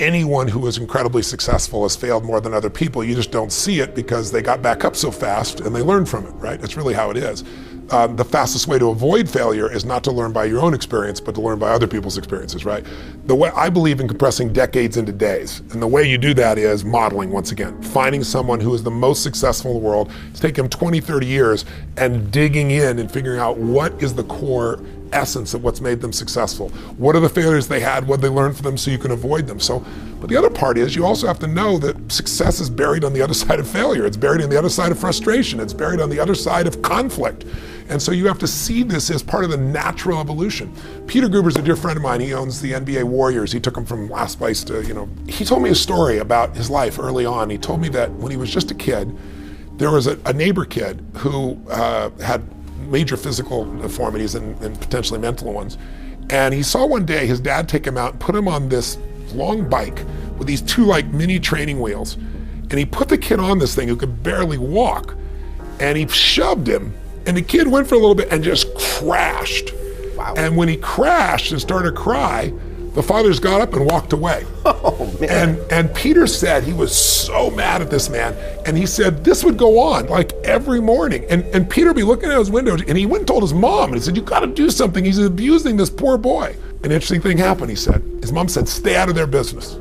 anyone who is incredibly successful has failed more than other people. You just don't see it because they got back up so fast and they learned from it, right? That's really how it is. The fastest way to avoid failure is not to learn by your own experience, but to learn by other people's experiences, right? The way I believe in compressing decades into days, and the way you do that is modeling, once again. Finding someone who is the most successful in the world, it's taken them 20, 30 years, and digging in and figuring out what is the core essence of what's made them successful. What are the failures they had? What did they learn from them so you can avoid them? But the other part is you also have to know that success is buried on the other side of failure. It's buried on the other side of frustration. It's buried on the other side of conflict. And so you have to see this as part of the natural evolution. Peter Guber's a dear friend of mine. He owns the NBA Warriors. He took them from last place to, he told me a story about his life early on. He told me that when he was just a kid, there was a neighbor kid who had major physical deformities and potentially mental ones. And he saw one day his dad take him out and put him on this long bike with these two mini training wheels. And he put the kid on this thing who could barely walk. And he shoved him. And the kid went for a little bit and just crashed. Wow. And when he crashed and started to cry, the fathers got up and walked away. Oh, man. And Peter said he was so mad at this man. And he said this would go on every morning. And Peter would be looking out his window, and he went and told his mom, and he said, you gotta do something. He's abusing this poor boy. An interesting thing happened, he said. His mom said, stay out of their business.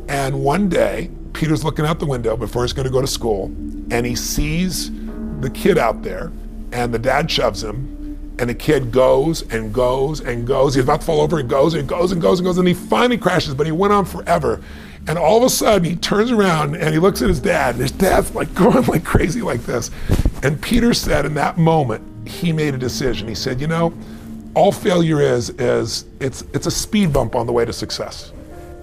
And one day, Peter's looking out the window before he's gonna go to school, and he sees the kid out there, and the dad shoves him, and the kid goes and goes and goes. He's about to fall over, he goes and goes and goes and goes, and he finally crashes, but he went on forever. And all of a sudden, he turns around and he looks at his dad, and his dad's going like crazy like this. And Peter said in that moment, he made a decision. He said, all failure is it's a speed bump on the way to success.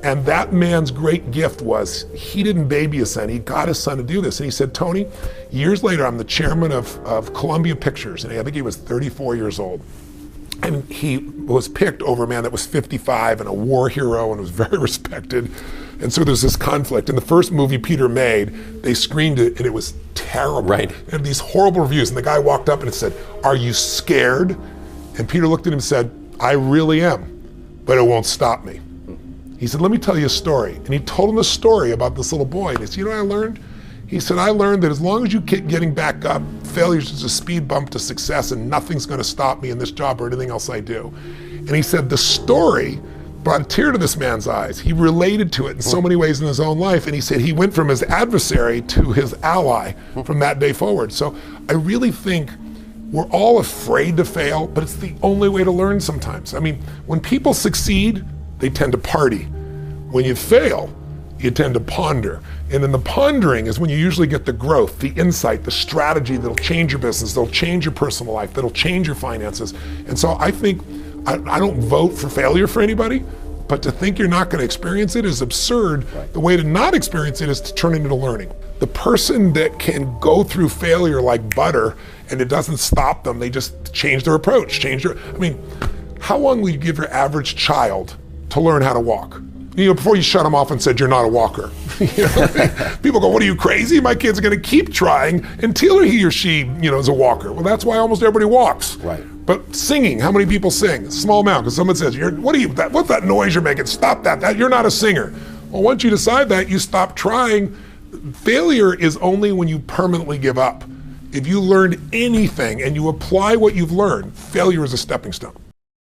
And that man's great gift was he didn't baby his son, he got his son to do this. And he said, Tony, years later, I'm the chairman of Columbia Pictures, and I think he was 34 years old. And he was picked over a man that was 55 and a war hero and was very respected. And so there's this conflict. In the first movie Peter made, they screened it and it was terrible. Right. It had these horrible reviews, and the guy walked up and said, are you scared? And Peter looked at him and said, I really am, but it won't stop me. He said, let me tell you a story. And he told him a story about this little boy. And he said, what I learned? He said, I learned that as long as you keep getting back up, failure's just a speed bump to success, and nothing's gonna stop me in this job or anything else I do. And he said, the story brought a tear to this man's eyes. He related to it in so many ways in his own life. And he said he went from his adversary to his ally from that day forward. So I really think we're all afraid to fail, but it's the only way to learn sometimes. I mean, when people succeed, they tend to party. When you fail, you tend to ponder. And in the pondering is when you usually get the growth, the insight, the strategy that'll change your business, that'll change your personal life, that'll change your finances. And so I think, I don't vote for failure for anybody, but to think you're not gonna experience it is absurd. Right. The way to not experience it is to turn it into learning. The person that can go through failure like butter and it doesn't stop them, they just change their approach, how long will you give your average child to learn how to walk? Before you shut them off and said, you're not a walker. People go, what are you, crazy? My kid's gonna keep trying until he or she is a walker. Well, that's why almost everybody walks. Right. But singing, how many people sing? A small amount, because someone says, what's that noise you're making? Stop that, you're not a singer. Well, once you decide that, you stop trying. Failure is only when you permanently give up. If you learned anything and you apply what you've learned, failure is a stepping stone.